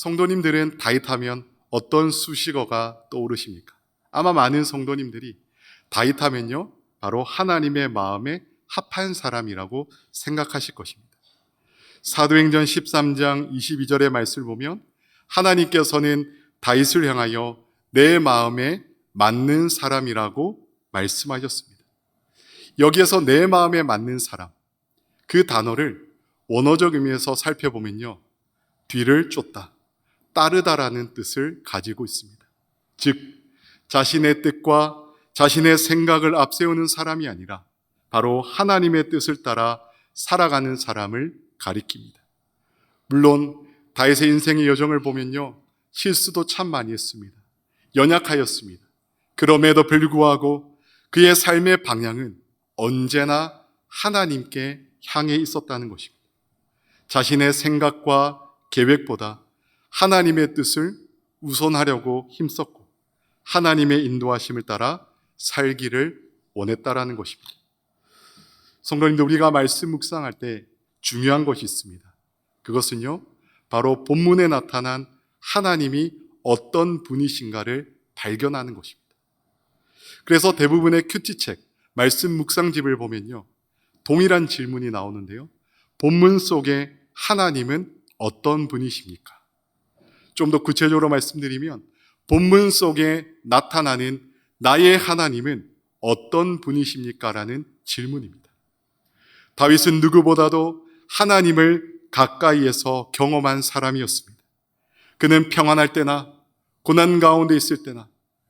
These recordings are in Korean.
성도님들은 다윗하면 어떤 수식어가 떠오르십니까? 아마 많은 성도님들이 다윗하면요, 바로 하나님의 마음에 합한 사람이라고 생각하실 것입니다. 사도행전 13장 22절의 말씀을 보면 하나님께서는 다윗을 향하여 내 마음에 맞는 사람이라고 말씀하셨습니다. 여기에서 내 마음에 맞는 사람, 그 단어를 원어적 의미에서 살펴보면요, 뒤를 쫓다, 따르다라는 뜻을 가지고 있습니다. 즉, 자신의 뜻과 자신의 생각을 앞세우는 사람이 아니라 바로 하나님의 뜻을 따라 살아가는 사람을 가리킵니다. 물론 다윗의 인생의 여정을 보면요, 실수도 참 많이 했습니다. 연약하였습니다. 그럼에도 불구하고 그의 삶의 방향은 언제나 하나님께 향해 있었다는 것입니다. 자신의 생각과 계획보다 하나님의 뜻을 우선하려고 힘썼고 하나님의 인도하심을 따라 살기를 원했다라는 것입니다. 성도님들, 우리가 말씀 묵상할 때 중요한 것이 있습니다. 그것은요, 바로 본문에 나타난 하나님이 어떤 분이신가를 발견하는 것입니다. 그래서 대부분의 큐티책, 말씀 묵상집을 보면요, 동일한 질문이 나오는데요, 본문 속에 하나님은 어떤 분이십니까? 좀 더 구체적으로 말씀드리면 본문 속에 나타나는 나의 하나님은 어떤 분이십니까? 라는 질문입니다. 다윗은 누구보다도 하나님을 가까이에서 경험한 사람이었습니다. 그는 평안할 때나 고난 가운데 있을 때나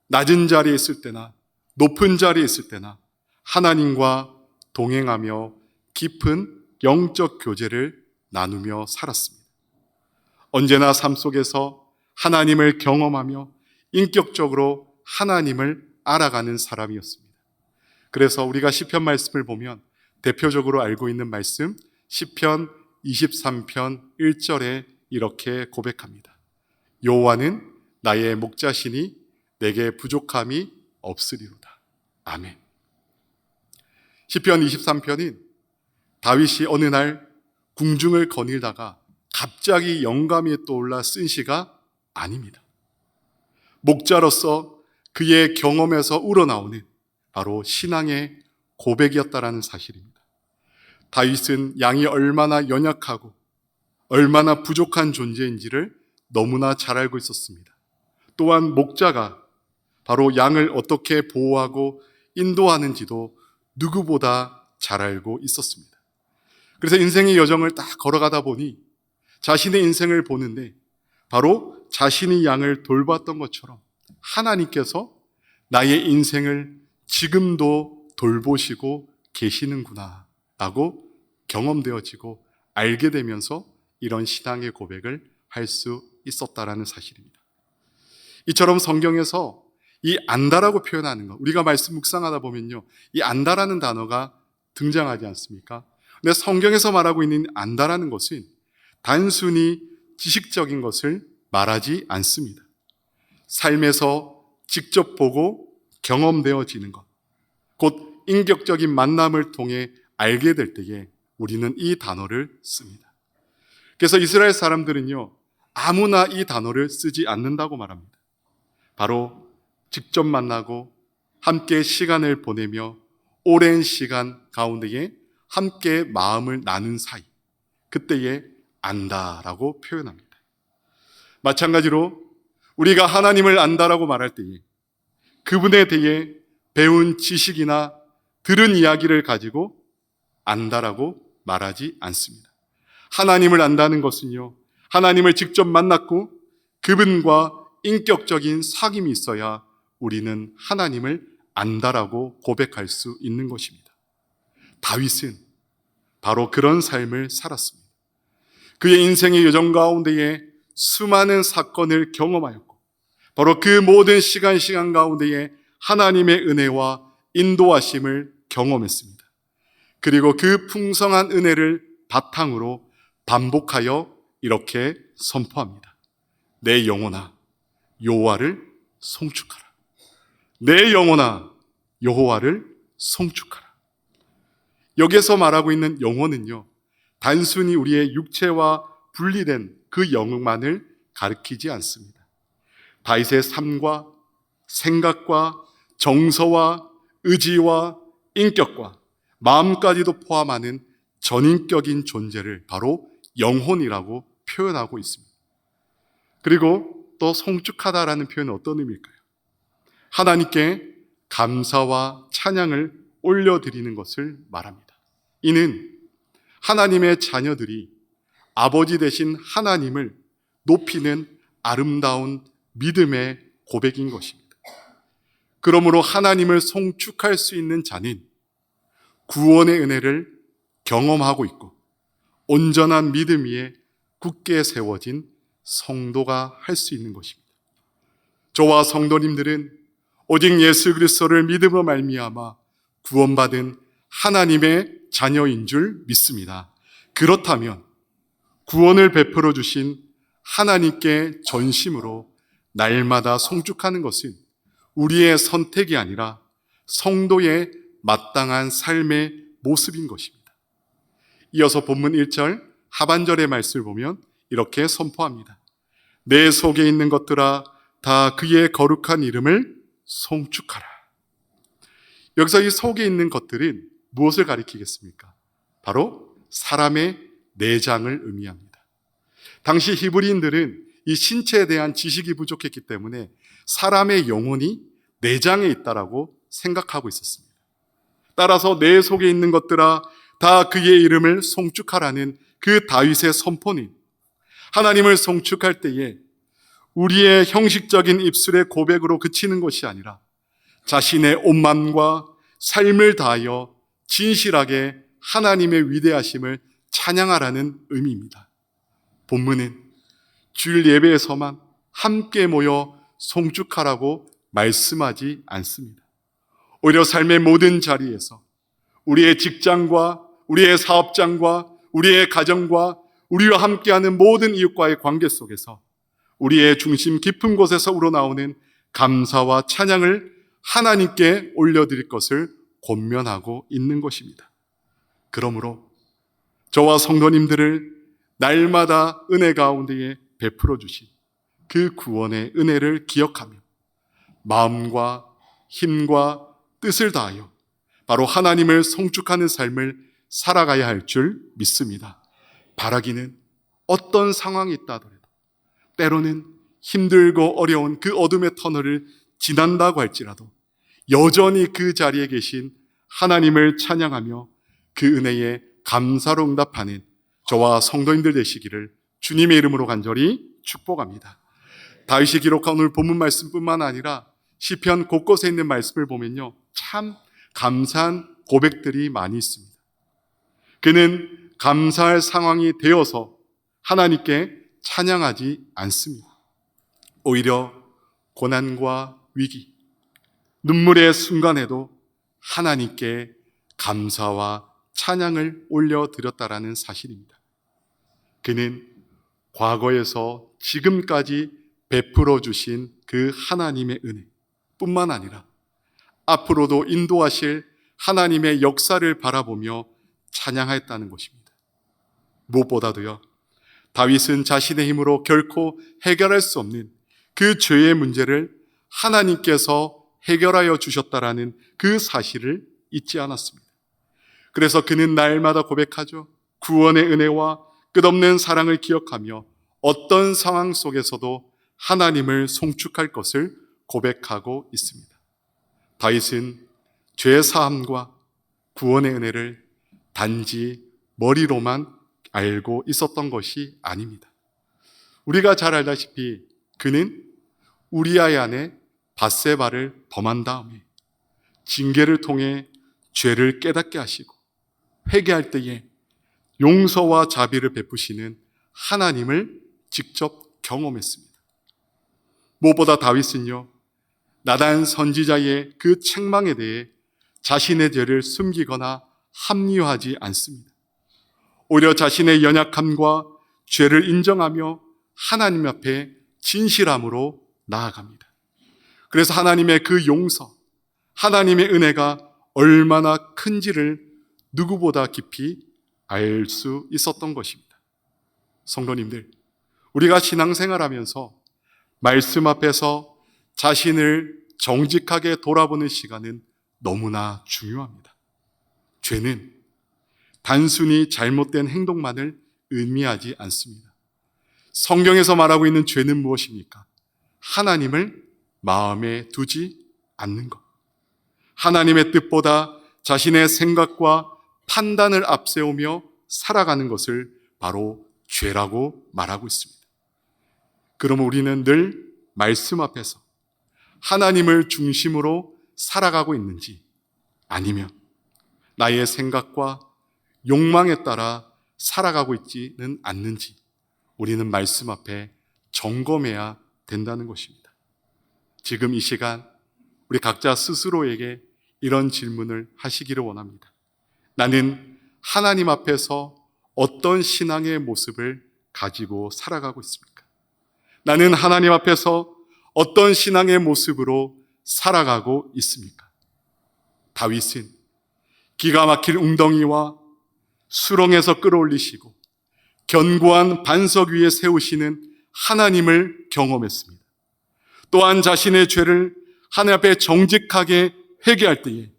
낮은 자리에 있을 때나 높은 자리에 있을 때나 하나님과 동행하며 깊은 영적 교제를 나누며 살았습니다. 언제나 삶 속에서 하나님을 경험하며 인격적으로 하나님을 알아가는 사람이었습니다. 그래서 우리가 시편 말씀을 보면 대표적으로 알고 있는 말씀, 시편 23편 1절에 이렇게 고백합니다. 여호와는 나의 목자시니 내게 부족함이 없으리로다. 아멘. 시편 23편은 다윗이 어느 날 궁중을 거닐다가 갑자기 영감이 떠올라 쓴 시가 아닙니다. 목자로서 그의 경험에서 우러나오는 바로 신앙의 고백이었다라는 사실입니다. 다윗은 양이 얼마나 연약하고 얼마나 부족한 존재인지를 너무나 잘 알고 있었습니다. 또한 목자가 바로 양을 어떻게 보호하고 인도하는지도 누구보다 잘 알고 있었습니다. 그래서 인생의 여정을 딱 걸어가다 보니 자신의 인생을 보는데 바로 자신이 양을 돌봤던 것처럼 하나님께서 나의 인생을 지금도 돌보시고 계시는구나 라고 경험되어지고 알게 되면서 이런 신앙의 고백을 할 수 있었다라는 사실입니다. 이처럼 성경에서 이 안다라고 표현하는 것, 우리가 말씀 묵상하다 보면요, 이 안다라는 단어가 등장하지 않습니까? 근데 성경에서 말하고 있는 안다라는 것은 단순히 지식적인 것을 말하지 않습니다. 삶에서 직접 보고 경험되어지는 것, 곧 인격적인 만남을 통해 알게 될 때에 우리는 이 단어를 씁니다. 그래서 이스라엘 사람들은요, 아무나 이 단어를 쓰지 않는다고 말합니다. 바로 직접 만나고 함께 시간을 보내며 오랜 시간 가운데에 함께 마음을 나눈 사이, 그때에 안다라고 표현합니다. 마찬가지로 우리가 하나님을 안다라고 말할 때에 그분에 대해 배운 지식이나 들은 이야기를 가지고 안다라고 말하지 않습니다. 하나님을 안다는 것은요, 하나님을 직접 만났고 그분과 인격적인 사귐이 있어야 우리는 하나님을 안다라고 고백할 수 있는 것입니다. 다윗은 바로 그런 삶을 살았습니다. 그의 인생의 여정 가운데에 수많은 사건을 경험하였고 바로 그 모든 시간 가운데에 하나님의 은혜와 인도하심을 경험했습니다. 그리고 그 풍성한 은혜를 바탕으로 반복하여 이렇게 선포합니다. 내 영혼아 여호와를 송축하라. 내 영혼아 여호와를 송축하라. 여기서 말하고 있는 영혼은요, 단순히 우리의 육체와 분리된 그 영혼만을 가리키지 않습니다. 다윗의 삶과 생각과 정서와 의지와 인격과 마음까지도 포함하는 전인격인 존재를 바로 영혼이라고 표현하고 있습니다. 그리고 또 송축하다라는 표현은 어떤 의미일까요? 하나님께 감사와 찬양을 올려드리는 것을 말합니다. 이는 하나님의 자녀들이 아버지 되신 하나님을 높이는 아름다운 믿음의 고백인 것입니다. 그러므로 하나님을 송축할 수 있는 자는 구원의 은혜를 경험하고 있고 온전한 믿음 위에 굳게 세워진 성도가 할 수 있는 것입니다. 저와 성도님들은 오직 예수 그리스도를 믿음으로 말미암아 구원받은 하나님의 자녀인 줄 믿습니다. 그렇다면 구원을 베풀어 주신 하나님께 전심으로 날마다 송축하는 것은 우리의 선택이 아니라 성도의 마땅한 삶의 모습인 것입니다. 이어서 본문 1절 하반절의 말씀을 보면 이렇게 선포합니다. 내 속에 있는 것들아 다 그의 거룩한 이름을 송축하라. 여기서 이 속에 있는 것들은 무엇을 가리키겠습니까? 바로 사람의 내장을 의미합니다. 당시 히브리인들은 이 신체에 대한 지식이 부족했기 때문에 사람의 영혼이 내장에 있다라고 생각하고 있었습니다. 따라서 내 속에 있는 것들아 다 그의 이름을 송축하라는 그 다윗의 선포는 하나님을 송축할 때에 우리의 형식적인 입술의 고백으로 그치는 것이 아니라 자신의 온 마음과 삶을 다하여 진실하게 하나님의 위대하심을 찬양하라는 의미입니다. 본문은 주일 예배에서만 함께 모여 송축하라고 말씀하지 않습니다. 오히려 삶의 모든 자리에서 우리의 직장과 우리의 사업장과 우리의 가정과 우리와 함께하는 모든 이웃과의 관계 속에서 우리의 중심 깊은 곳에서 우러나오는 감사와 찬양을 하나님께 올려드릴 것을 권면하고 있는 것입니다. 그러므로 저와 성도님들을 날마다 은혜 가운데에 베풀어 주신 그 구원의 은혜를 기억하며 마음과 힘과 뜻을 다하여 바로 하나님을 송축하는 삶을 살아가야 할 줄 믿습니다. 바라기는 어떤 상황이 있다 하더라도 때로는 힘들고 어려운 그 어둠의 터널을 지난다고 할지라도 여전히 그 자리에 계신 하나님을 찬양하며 그 은혜에 감사로 응답하는 저와 성도님들 되시기를 주님의 이름으로 간절히 축복합니다. 다윗이 기록한 오늘 본문 말씀뿐만 아니라 시편 곳곳에 있는 말씀을 보면요, 참 감사한 고백들이 많이 있습니다. 그는 감사할 상황이 되어서 하나님께 찬양하지 않습니다. 오히려 고난과 위기, 눈물의 순간에도 하나님께 감사와 찬양을 올려드렸다라는 사실입니다. 그는 과거에서 지금까지 베풀어 주신 그 하나님의 은혜 뿐만 아니라 앞으로도 인도하실 하나님의 역사를 바라보며 찬양하였다는 것입니다. 무엇보다도요, 다윗은 자신의 힘으로 결코 해결할 수 없는 그 죄의 문제를 하나님께서 해결하여 주셨다라는 그 사실을 잊지 않았습니다. 그래서 그는 날마다 고백하죠. 구원의 은혜와 끝없는 사랑을 기억하며 어떤 상황 속에서도 하나님을 송축할 것을 고백하고 있습니다. 다윗은 죄 사함과 구원의 은혜를 단지 머리로만 알고 있었던 것이 아닙니다. 우리가 잘 알다시피 그는 우리아의 아내 밧세바를 범한 다음에 징계를 통해 죄를 깨닫게 하시고 회개할 때에 용서와 자비를 베푸시는 하나님을 직접 경험했습니다. 무엇보다 다윗은요, 나단 선지자의 그 책망에 대해 자신의 죄를 숨기거나 합리화하지 않습니다. 오히려 자신의 연약함과 죄를 인정하며 하나님 앞에 진실함으로 나아갑니다. 그래서 하나님의 그 용서, 하나님의 은혜가 얼마나 큰지를 누구보다 깊이 알 수 있었던 것입니다. 성도님들, 우리가 신앙생활하면서 말씀 앞에서 자신을 정직하게 돌아보는 시간은 너무나 중요합니다. 죄는 단순히 잘못된 행동만을 의미하지 않습니다. 성경에서 말하고 있는 죄는 무엇입니까? 하나님을 마음에 두지 않는 것. 하나님의 뜻보다 자신의 생각과 판단을 앞세우며 살아가는 것을 바로 죄라고 말하고 있습니다. 그러면 우리는 늘 말씀 앞에서 하나님을 중심으로 살아가고 있는지, 아니면 나의 생각과 욕망에 따라 살아가고 있지는 않는지 우리는 말씀 앞에 점검해야 된다는 것입니다. 지금 이 시간 우리 각자 스스로에게 이런 질문을 하시기를 원합니다. 나는 하나님 앞에서 어떤 신앙의 모습을 가지고 살아가고 있습니까? 나는 하나님 앞에서 어떤 신앙의 모습으로 살아가고 있습니까? 다윗은 기가 막힐 웅덩이와 수렁에서 끌어올리시고 견고한 반석 위에 세우시는 하나님을 경험했습니다. 또한 자신의 죄를 하나님 앞에 정직하게 회개할 때에,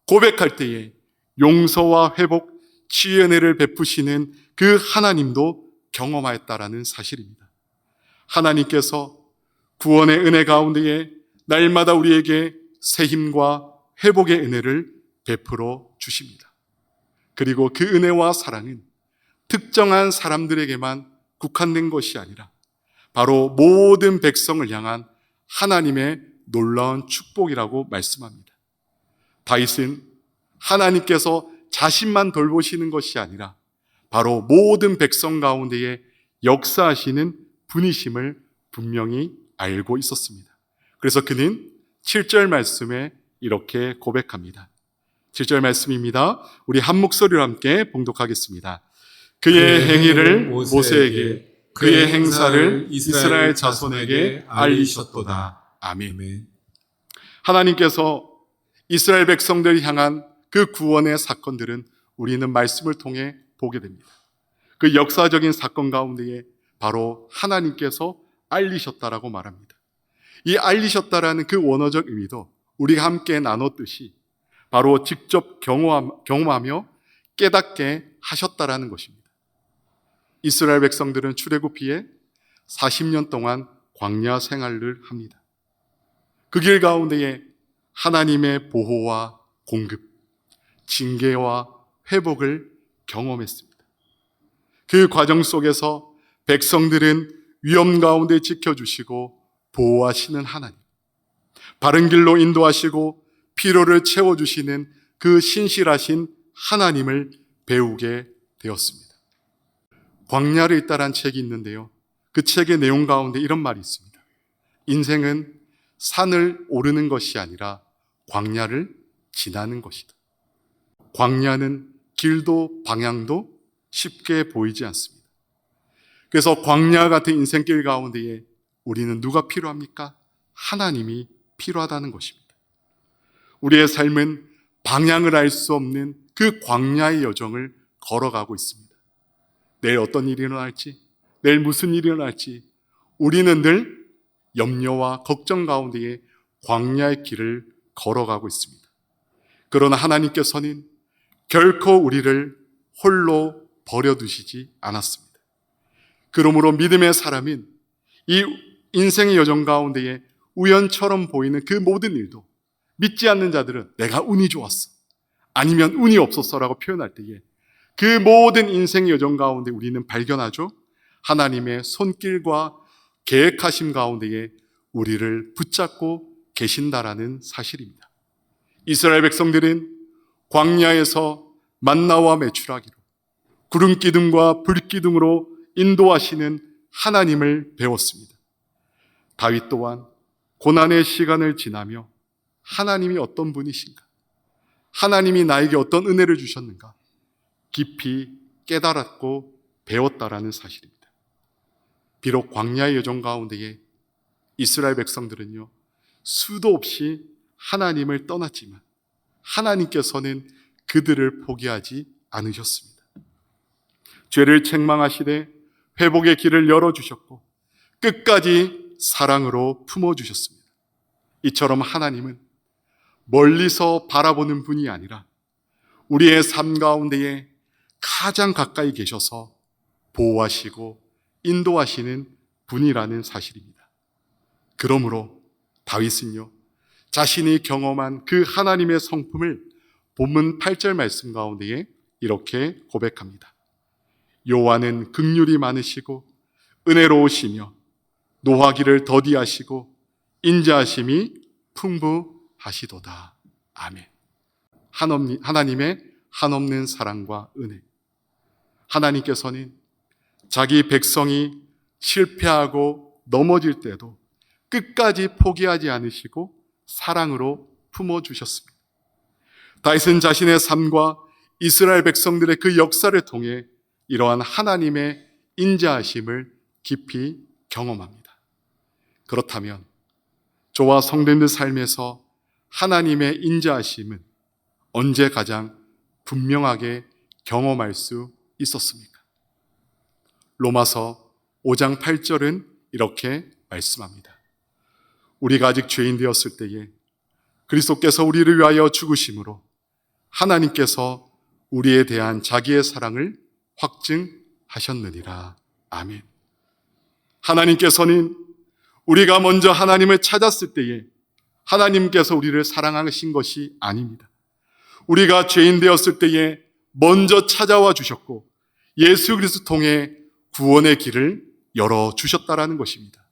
고백할 때에 용서와 회복, 치유의 은혜를 베푸시는 그 하나님도 경험하였다라는 사실입니다. 하나님께서 구원의 은혜 가운데에 날마다 우리에게 새 힘과 회복의 은혜를 베풀어 주십니다. 그리고 그 은혜와 사랑은 특정한 사람들에게만 국한된 것이 아니라 바로 모든 백성을 향한 하나님의 놀라운 축복이라고 말씀합니다. 다윗은 하나님께서 자신만 돌보시는 것이 아니라 바로 모든 백성 가운데에 역사하시는 분이심을 분명히 알고 있었습니다. 그래서 그는 7절 말씀에 이렇게 고백합니다. 7절 말씀입니다. 우리 한 목소리로 함께 봉독하겠습니다. 그의 행위를 모세에게, 그의 행사를 이스라엘 자손에게 알리셨도다. 아멘. 하나님께서 이스라엘 백성들을 향한 그 구원의 사건들은 우리는 말씀을 통해 보게 됩니다. 그 역사적인 사건 가운데에 바로 하나님께서 알리셨다라고 말합니다. 이 알리셨다라는 그 원어적 의미도 우리가 함께 나눴듯이 바로 직접 경험하며 깨닫게 하셨다라는 것입니다. 이스라엘 백성들은 출애굽 이에 40년 동안 광야 생활을 합니다. 그 길 가운데에 하나님의 보호와 공급, 징계와 회복을 경험했습니다. 그 과정 속에서 백성들은 위험 가운데 지켜주시고 보호하시는 하나님, 바른 길로 인도하시고 피로를 채워주시는 그 신실하신 하나님을 배우게 되었습니다. 광야를 있다란 책이 있는데요, 그 책의 내용 가운데 이런 말이 있습니다. 인생은 산을 오르는 것이 아니라 광야를 지나는 것이다. 광야는 길도 방향도 쉽게 보이지 않습니다. 그래서 광야 같은 인생길 가운데에 우리는 누가 필요합니까? 하나님이 필요하다는 것입니다. 우리의 삶은 방향을 알 수 없는 그 광야의 여정을 걸어가고 있습니다. 내일 어떤 일이 일어날지, 내일 무슨 일이 일어날지 우리는 늘 염려와 걱정 가운데에 광야의 길을 걸어가고 있습니다. 그러나 하나님께서는 결코 우리를 홀로 버려두시지 않았습니다. 그러므로 믿음의 사람은 이 인생의 여정 가운데에 우연처럼 보이는 그 모든 일도 믿지 않는 자들은 내가 운이 좋았어, 아니면 운이 없었어라고 표현할 때에 그 모든 인생의 여정 가운데 우리는 발견하죠. 하나님의 손길과 계획하심 가운데에 우리를 붙잡고 계신다라는 사실입니다. 이스라엘 백성들은 광야에서 만나와 메추라기로, 구름 기둥과 불 기둥으로 인도하시는 하나님을 배웠습니다. 다윗 또한 고난의 시간을 지나며 하나님이 어떤 분이신가, 하나님이 나에게 어떤 은혜를 주셨는가 깊이 깨달았고 배웠다라는 사실입니다. 비록 광야의 여정 가운데에 이스라엘 백성들은요, 수도 없이 하나님을 떠났지만 하나님께서는 그들을 포기하지 않으셨습니다. 죄를 책망하시되 회복의 길을 열어주셨고 끝까지 사랑으로 품어주셨습니다. 이처럼 하나님은 멀리서 바라보는 분이 아니라 우리의 삶 가운데에 가장 가까이 계셔서 보호하시고 인도하시는 분이라는 사실입니다. 그러므로 다윗은요, 자신이 경험한 그 하나님의 성품을 본문 8절 말씀 가운데에 이렇게 고백합니다. 여호와는 긍휼이 많으시고 은혜로우시며 노하기를 더디하시고 인자하심이 풍부하시도다. 아멘. 하나님의 한없는 사랑과 은혜. 하나님께서는 자기 백성이 실패하고 넘어질 때도 끝까지 포기하지 않으시고 사랑으로 품어주셨습니다. 다윗은 자신의 삶과 이스라엘 백성들의 그 역사를 통해 이러한 하나님의 인자하심을 깊이 경험합니다. 그렇다면 저와 성도님들 삶에서 하나님의 인자하심은 언제 가장 분명하게 경험할 수 있었습니까? 로마서 5장 8절은 이렇게 말씀합니다. 우리가 아직 죄인 되었을 때에 그리스도께서 우리를 위하여 죽으심으로 하나님께서 우리에 대한 자기의 사랑을 확증하셨느니라. 아멘. 하나님께서는 우리가 먼저 하나님을 찾았을 때에 하나님께서 우리를 사랑하신 것이 아닙니다. 우리가 죄인 되었을 때에 먼저 찾아와 주셨고 예수 그리스도 통해 구원의 길을 열어주셨다라는 것입니다.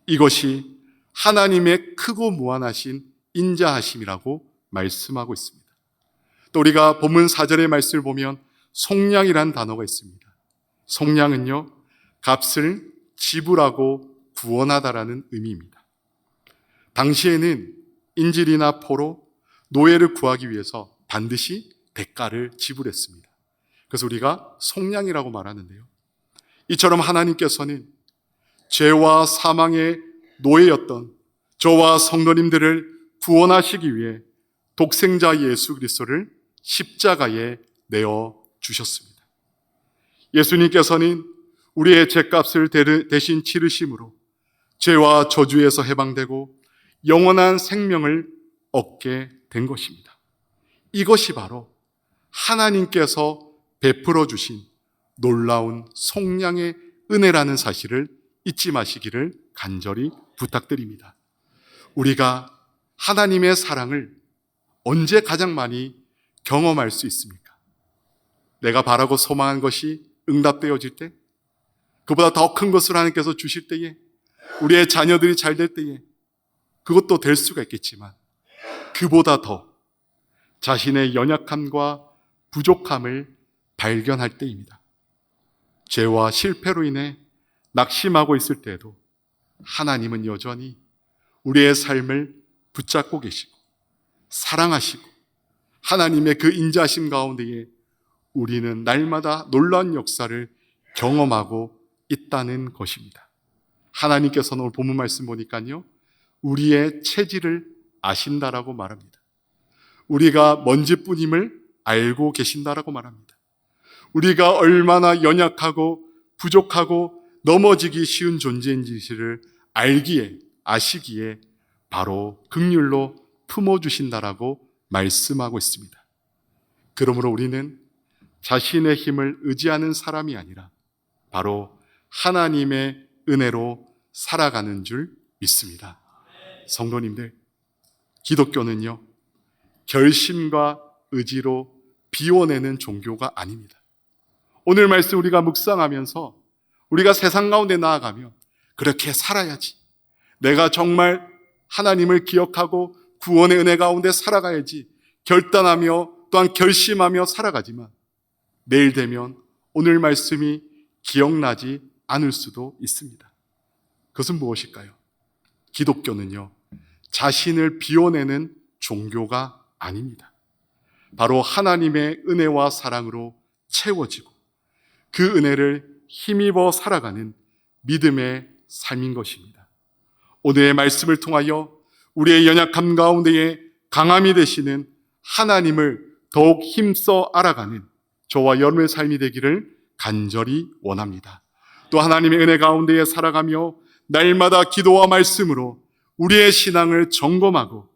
이것이 하나님의 크고 무한하신 인자하심이라고 말씀하고 있습니다. 또 우리가 본문 4절의 말씀을 보면 속량이란 단어가 있습니다. 속량은요, 값을 지불하고 구원하다라는 의미입니다. 당시에는 인질이나 포로, 노예를 구하기 위해서 반드시 대가를 지불했습니다. 그래서 우리가 속량이라고 말하는데요. 이처럼 하나님께서는 죄와 사망의 노예였던 저와 성도님들을 구원하시기 위해 독생자 예수 그리스도를 십자가에 내어 주셨습니다. 예수님께서는 우리의 죄값을 대신 치르심으로 죄와 저주에서 해방되고 영원한 생명을 얻게 된 것입니다. 이것이 바로 하나님께서 베풀어 주신 놀라운 속량의 은혜라는 사실을 잊지 마시기를 간절히 부탁드립니다. 우리가 하나님의 사랑을 언제 가장 많이 경험할 수 있습니까? 내가 바라고 소망한 것이 응답되어질 때, 그보다 더 큰 것을 하나님께서 주실 때에, 우리의 자녀들이 잘 될 때에, 그것도 될 수가 있겠지만 그보다 더 자신의 연약함과 부족함을 발견할 때입니다. 죄와 실패로 인해 낙심하고 있을 때에도 하나님은 여전히 우리의 삶을 붙잡고 계시고 사랑하시고 하나님의 그 인자하심 가운데에 우리는 날마다 놀라운 역사를 경험하고 있다는 것입니다. 하나님께서는 오늘 본문 말씀 보니까요, 우리의 체질을 아신다라고 말합니다. 우리가 먼지뿐임을 알고 계신다라고 말합니다. 우리가 얼마나 연약하고 부족하고 넘어지기 쉬운 존재인지를 알기에, 아시기에 바로 긍휼로 품어주신다라고 말씀하고 있습니다. 그러므로 우리는 자신의 힘을 의지하는 사람이 아니라 바로 하나님의 은혜로 살아가는 줄 믿습니다. 성도님들, 기독교는요, 결심과 의지로 비워내는 종교가 아닙니다. 오늘 말씀 우리가 묵상하면서 우리가 세상 가운데 나아가며 그렇게 살아야지, 내가 정말 하나님을 기억하고 구원의 은혜 가운데 살아가야지 결단하며 또한 결심하며 살아가지만 내일 되면 오늘 말씀이 기억나지 않을 수도 있습니다. 그것은 무엇일까요? 기독교는요, 자신을 비워내는 종교가 아닙니다. 바로 하나님의 은혜와 사랑으로 채워지고 그 은혜를 힘입어 살아가는 믿음의 삶인 것입니다. 오늘의 말씀을 통하여 우리의 연약함 가운데에 강함이 되시는 하나님을 더욱 힘써 알아가는 저와 여러분의 삶이 되기를 간절히 원합니다. 또 하나님의 은혜 가운데에 살아가며 날마다 기도와 말씀으로 우리의 신앙을 점검하고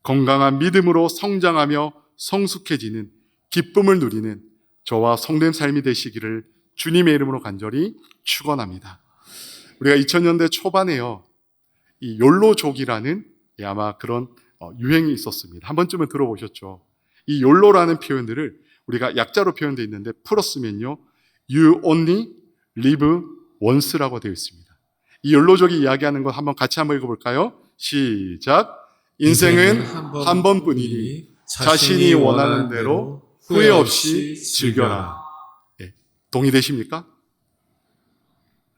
건강한 믿음으로 성장하며 성숙해지는 기쁨을 누리는 저와 성된 삶이 되시기를 주님의 이름으로 간절히 축원합니다. 우리가 2000년대 초반에요, 이 욜로족이라는 아마 그런 유행이 있었습니다. 한 번쯤은 들어보셨죠? 이 욜로라는 표현들을 우리가 약자로 표현되어 있는데 풀었으면요, You only live once라고 되어 있습니다. 이 욜로족이 이야기하는 것 한번 같이 한번 읽어볼까요? 시작. 인생은 한 번뿐이니 자신이 원하는 대로 후회 없이 즐겨라. 네, 동의되십니까?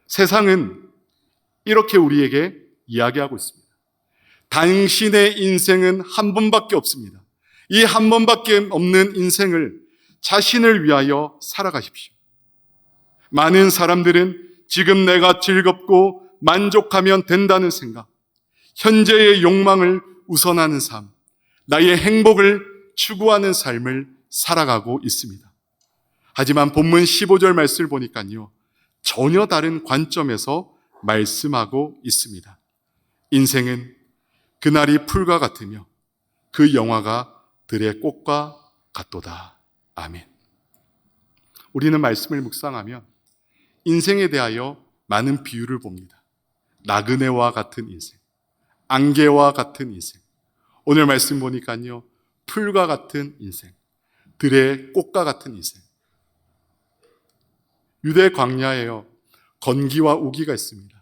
세상은 이렇게 우리에게 이야기하고 있습니다. 당신의 인생은 한 번밖에 없습니다. 이 한 번밖에 없는 인생을 자신을 위하여 살아가십시오. 많은 사람들은 지금 내가 즐겁고 만족하면 된다는 생각, 현재의 욕망을 우선하는 삶, 나의 행복을 추구하는 삶을 살아가고 있습니다. 하지만 본문 15절 말씀을 보니까요, 전혀 다른 관점에서 말씀하고 있습니다. 인생은 그날이 풀과 같으며 그 영화가 들의 꽃과 같도다. 아멘. 우리는 말씀을 묵상하면 인생에 대하여 많은 비유를 봅니다. 나그네와 같은 인생, 안개와 같은 인생, 오늘 말씀 보니까요, 풀과 같은 인생, 들의 꽃과 같은 인생. 유대 광야에요, 건기와 우기가 있습니다.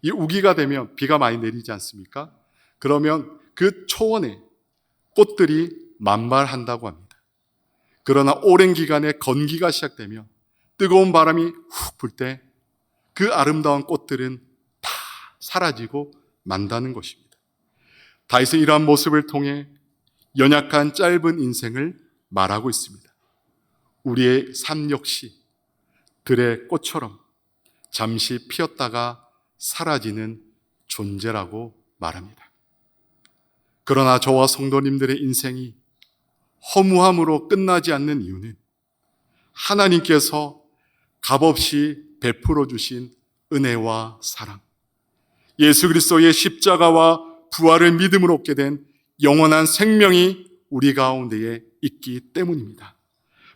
이 우기가 되면 비가 많이 내리지 않습니까? 그러면 그 초원에 꽃들이 만발한다고 합니다. 그러나 오랜 기간에 건기가 시작되면 뜨거운 바람이 훅 불 때 그 아름다운 꽃들은 다 사라지고 만다는 것입니다. 다윗은 이러한 모습을 통해 연약한 짧은 인생을 말하고 있습니다. 우리의 삶 역시 들의 꽃처럼 잠시 피었다가 사라지는 존재라고 말합니다. 그러나 저와 성도님들의 인생이 허무함으로 끝나지 않는 이유는 하나님께서 값없이 베풀어 주신 은혜와 사랑, 예수 그리스도의 십자가와 부활을 믿음으로 얻게 된 영원한 생명이 우리 가운데에 있기 때문입니다.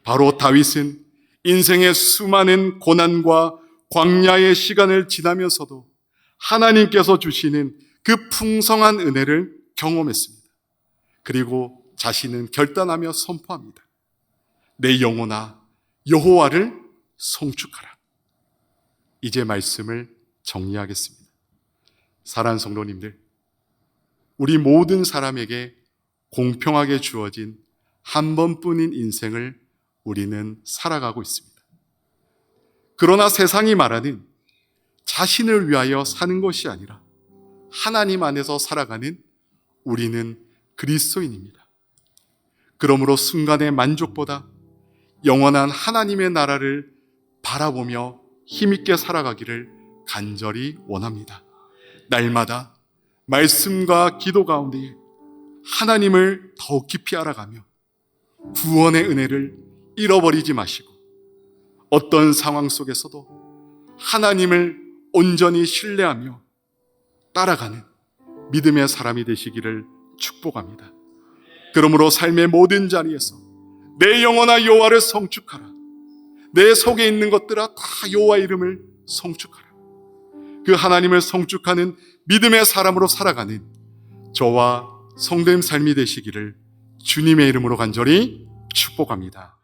바로 다윗은 인생의 수많은 고난과 광야의 시간을 지나면서도 하나님께서 주시는 그 풍성한 은혜를 경험했습니다. 그리고 자신은 결단하며 선포합니다. 내 영혼아 여호와를 송축하라. 이제 말씀을 정리하겠습니다. 사랑하는 성도님들, 우리 모든 사람에게 공평하게 주어진 한 번뿐인 인생을 우리는 살아가고 있습니다. 그러나 세상이 말하는 자신을 위하여 사는 것이 아니라 하나님 안에서 살아가는 우리는 그리스도인입니다. 그러므로 순간의 만족보다 영원한 하나님의 나라를 바라보며 힘있게 살아가기를 간절히 원합니다. 날마다 말씀과 기도 가운데 하나님을 더욱 깊이 알아가며 구원의 은혜를 잃어버리지 마시고 어떤 상황 속에서도 하나님을 온전히 신뢰하며 따라가는 믿음의 사람이 되시기를 축복합니다. 그러므로 삶의 모든 자리에서 내 영혼아 여호와를 송축하라. 내 속에 있는 것들아 다 여호와 이름을 송축하라. 그 하나님을 송축하는 믿음의 사람으로 살아가는 저와 성된 삶이 되시기를 주님의 이름으로 간절히 축복합니다.